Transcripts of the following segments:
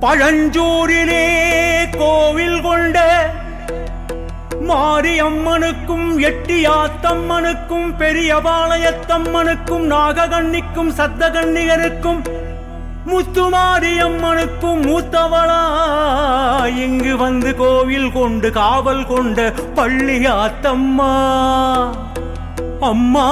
பழஞ்சூரிலே கோவில் கொண்ட மாரியம்மனுக்கும் எட்டியாத்தம்மனுக்கும் பெரியபாளையத்தம்மனுக்கும் நாககன்னிக்கும் சத்தகன்னிகருக்கும் முத்துமாரியம்மனுக்கும் மூத்தவளா இங்கு வந்து கோவில் கொண்டு காவல் கொண்ட பள்ளியாத்தம்மா. அம்மா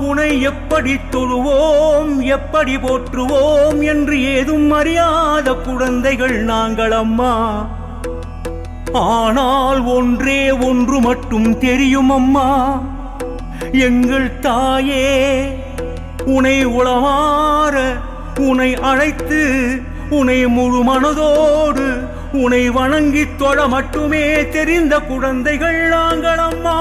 உனை எப்படி தொழுவோம் எப்படி போற்றுவோம் என்று ஏதும் அறியாத குழந்தைகள் நாங்கள் அம்மா. ஆனால் ஒன்றே ஒன்று மட்டும் தெரியும் அம்மா, எங்கள் தாயே உனை உளமாற உனை அழைத்து உனை முழு மனதோடு உனை வணங்கி தொழ மட்டுமே தெரிந்த குழந்தைகள் நாங்கள் அம்மா.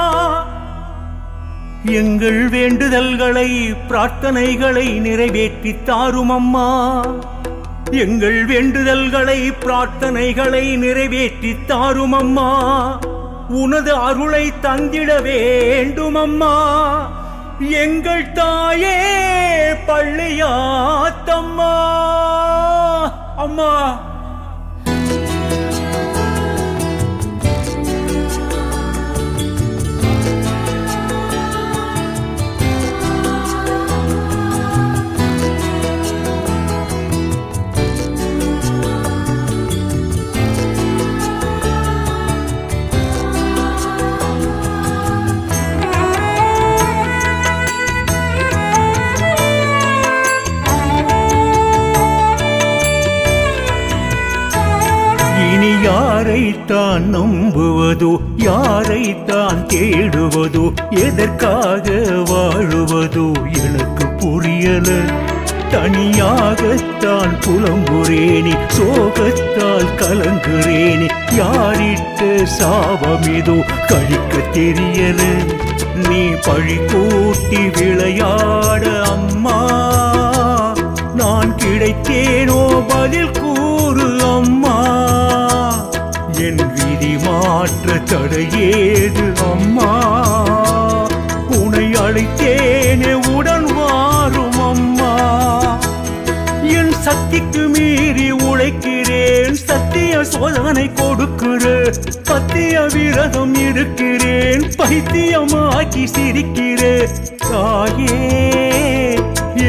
எங்கள் வேண்டுதல்களை பிரார்த்தனைகளை நிறைவேற்றி தாரும் அம்மா. எங்கள் வேண்டுதல்களை பிரார்த்தனைகளை நிறைவேற்றி தாரும் அம்மா. உனது அருளை தந்திட வேண்டும் அம்மா. எங்கள் தாயே பள்ளியாத்தம்மா. அம்மா யாரைத்தான் நம்புவதோ யாரைத்தான் தேடுவதோ எதற்காக வாழுவதோ எனக்கு புரியல. தனியாகத்தான் புலம்புறேனே சோகத்தால் கலங்குறேனே. யாரிட்ட சாபமிதோ கழிக்க தெரியல. நீ பழி கூட்டி விளையாட அம்மா. நான் கிடைத்தேனோ பதில் கூறு அம்மா. என் விதி மாற்ற தடையேது அம்மா. உனை அழைத்தேனே உடன் வாரும் அம்மா. என் சக்திக்கு மீறி உழைக்கிறேன், சத்திய சோதனை கொடுக்கிறேன், பத்திய விரதம் இருக்கிறேன், பைத்தியமாக்கி சிரிக்கிறேன். தாயே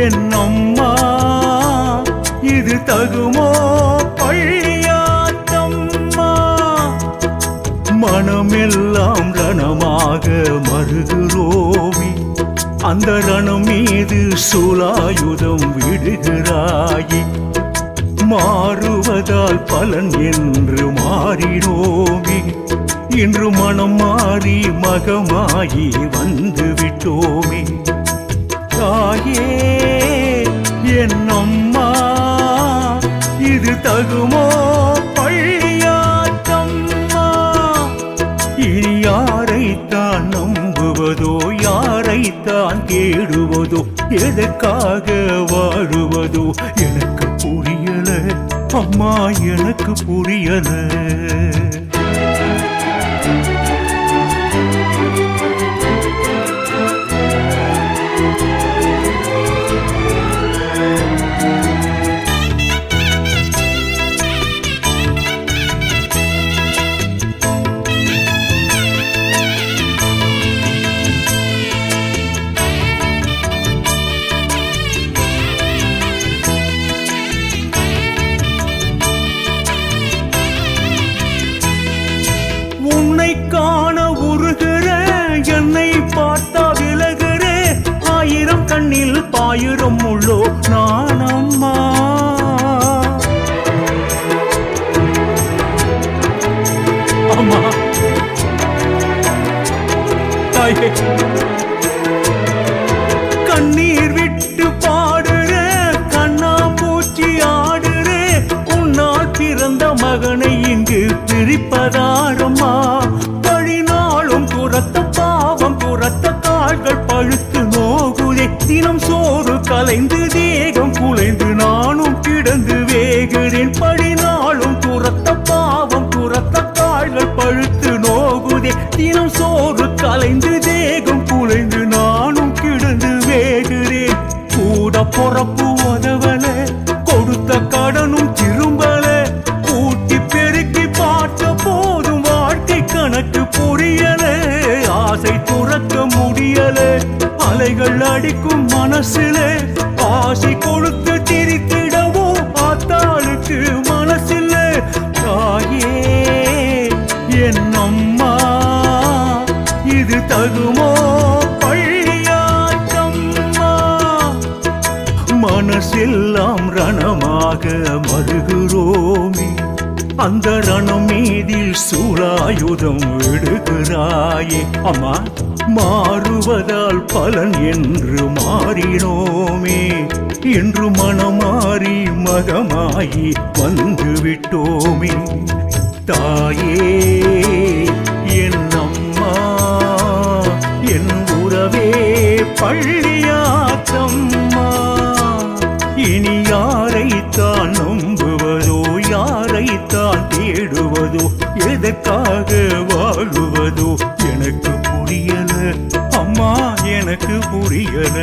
என் அம்மா இது தகுமோ பள்ளியாத்தம்மா. மனமெல்லாம் ரணமாக மருகுரோமி. அந்த ரணம் மீது சூலாயுதம் விடுகிறாயே. மாறுவதால் பலன் என்று மாறினோமே. இன்று மனம் மாறி மகமாயி வந்து விட்டோமே. தாயே என் அம்மா இது தகுமோ பள்ளியாத்தம்மா. இனி யாரைத்தான் நம்புவதோ யாரைத்தான் தேடுவதோ எதற்காக வாழுவதோ எனக்கு புரியல அம்மா, எனக்கு புரியல. உன்னை காண உருகிற என்னை பார்த்தா விலகிற. ஆயிரம் கண்ணில் பாயிரம் உள்ளோ நான் அம்மா. அம்மா தாயே கண்ணீர் விட்டு பாடுற கண்ணாம்பூச்சி ஆடுற. உன்னால் பிறந்த மகனை இங்கு பிரிப்பதாரம்மா. பழினாலும் புறத்த பாவம் புறத்த கால்கள் பழுத்து நோகுதே. தினம் சோறு கலைந்து தேகம் குலைந்து நானும் கிடந்து வேகிறேன். பழினாலும் புறத்த பாவம் புறத்த கால்கள் பழுத்து நோகுதே. தினம் சோறு கலைந்து தேகம் குலைந்து நானும் கிடந்து வேகிறேன். கூட பொறப்பு உதவல கொடுத்த கடனும் திரும்பல. அலைகள் அடிக்கும் மனசிலே ஆசி கொடுத்து திரித்திடவோ ஆத்தாளுக்கு மனசிலே. தாயே என் அம்மா இது தகுமோ பள்ளியாச்சம்மா? மனசெல்லாம் ரணமாக மருகிறோமே, அந்த ரணம் மீதில் சூலாயுதம் விடுகிறாயே அம்மா. மாறுவதால் பலன் என்று மாறினோமே, இன்று மனமாறி மகமாயி வந்து விட்டோமே. தாயே என் அம்மா என் உறவே பள்ளியாச்சம்மா. இனி யாரைத்தான் நம்புவதோ, யாரைத்தான் தேடுவதோ, எதற்காக வாழுவதோ எனக்கு புரியல அம்மா, எனக்கு புரியல.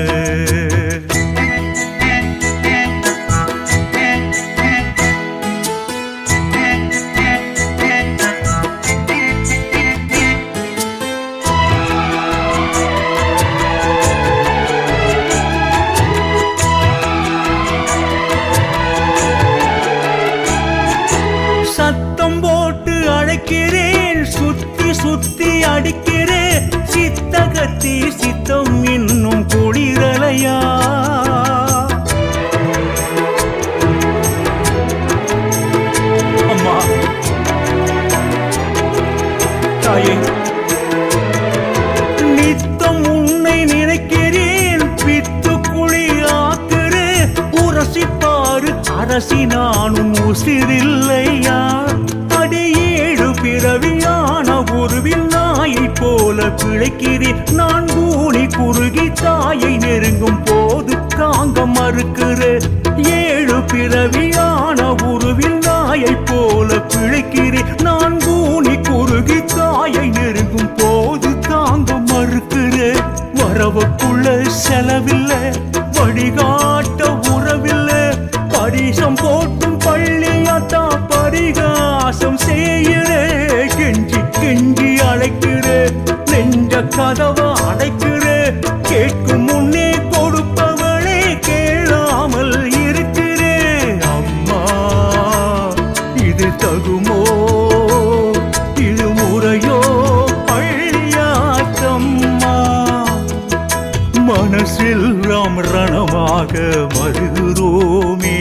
சத்தம் போட்டு அழைக்கிறேன், சுத்தி சுத்தி அடிக்கிறேன், சித்தகத்தி சித்தம் இன்னும் குளிரலையா? அம்மா தாயே, நித்தம் உன்னை நினைக்கிறேன், பித்து குழி ஆக்குறேன், உரசிப்பாரு அரசி நானும் உசிரில்லையா? அடியேழு பிறவியான உருவில் நாயை போல பிழைக்கிறேன், நான் கூனி குறுகி தாயை நெருங்கும் போது தாங்க மறுக்கிறேன். ஏழு பிறவியான உருவில் நாயை போல பிழைக்கிறேன், நான் கூனி குறுகி தாயை நெருங்கும் போது தாங்க மறுக்கிறேன். வரவுக்குள்ள செலவில்லை, வழிகாட்ட உறவில்லை, பரிசம் போட்டும் பள்ளியாத்தா பரிகாசம் செய்கிறே. கெஞ்சி கெஞ்சி அழைக்கிறே, நெஞ்ச கதவை அடைக்கிறே, கேட்கும் முன்னே கொடுப்பவளே கேளாமல் இருக்கிறே. அம்மா இது தகுமோ, இது முறையோ பள்ளியாத்தம்மா? மனசெல்லாம் ரணமாக மருகிறோமே,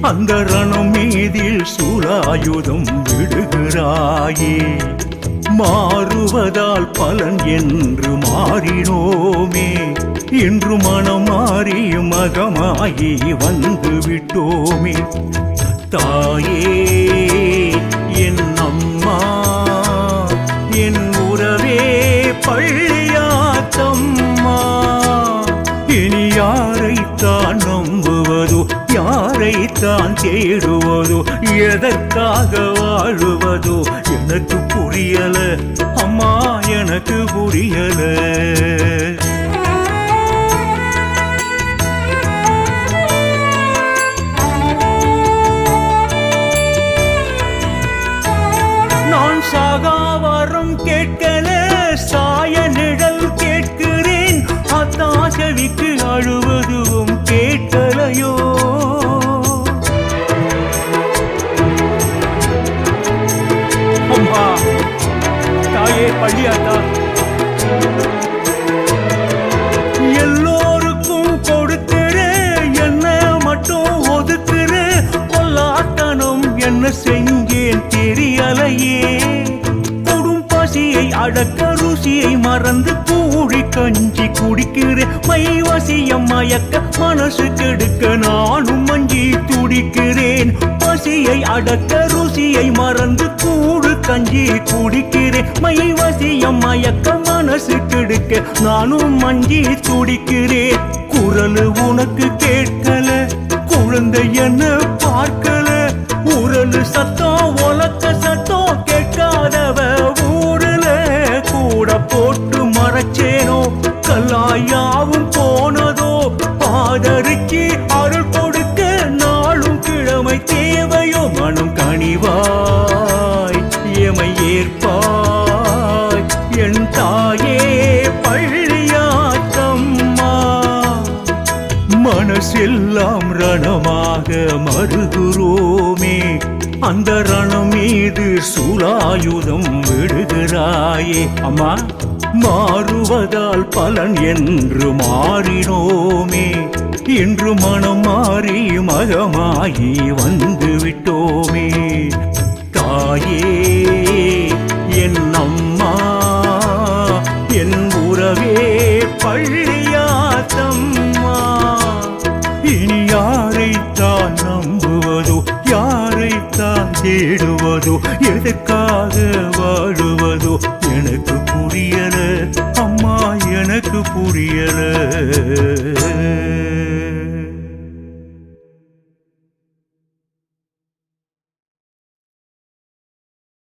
அந்த ரணம் மீதில் சூலாயுதம் விடுகிறாயே. மாறுவதால் பலன் என்று மாறினோமே, இன்று மனம் மாறி மகமாயி வந்து விட்டோமே. தாயே என் அம்மா என் உறவே பள்ளியாச்சம்மா. இனி யாரைத்தான் நம்புவதோ, யாரைத்தான் தேடுவதோ, எதற்காக வாழுவதோ எனக்கு புரியல அம்மா, எனக்கு புரியல. நான் சாகாவரம் கேட்கல, சாய நிழல் கேட்கிறேன், அத்தாசவிக்கு அழுவதுவும் கேட்கலையோ? அம்மா தாயே பள்ளியாத்தா, எல்லோருக்கும் கொடுக்கிற என்ன மட்டும் ஒதுக்குற, கொல்லாத்தனம் என்ன செஞ்சேன் தெரியலையே. கொடும் பசியை அடக்க ருசியை மறந்து கூடி கஞ்சி குடிக்கிறேன், மைவசியம் மயக்க மனசு கெடுக்க நானும் மஞ்சி துடிக்கிறேன். பசியை அடக்க ருசியை மறந்து கூடு கஞ்சி குடிக்கிறேன், மைவசியம் மயக்க மனசு கெடுக்க நானும் மஞ்சி துடிக்கிறேன். குரலு உனக்கு கேட்கல, குழந்தை என்ன பார்க்கல, உரலு சத்தம் உலக்க சத்தம் கேட்காதவ ஊருல கூட போட்டு மறைச்சேனோ, கல்லாயாவும் போனதோ, பாதறிக்கு அருள் கொடுக்க நாளும் கிழமை தேவையோ. மனம் கனிவாய் எமை ஏற்பாய் என் தாயே பள்ளியாச்சம்மா. மனசெல்லாம் ரணமாக மருகுறோமே அந்த ரணம் மீது சூலாயுதம் விடுகிறாயே அம்மா மாறுவதால் பலன் என்று மாறினோமே இன்று மனம் மாறி மகமாயி வந்து விட்டோமே தாயே என் அம்மா என் உறவே பள்ளியாத்தம்மா இனி யாரைத்தான் நம்புவதோ யாரைத்தான் தேடுவதோ எதற்காக வாழுவதோ எனக்கு புரியல அம்மா எனக்கு புரியல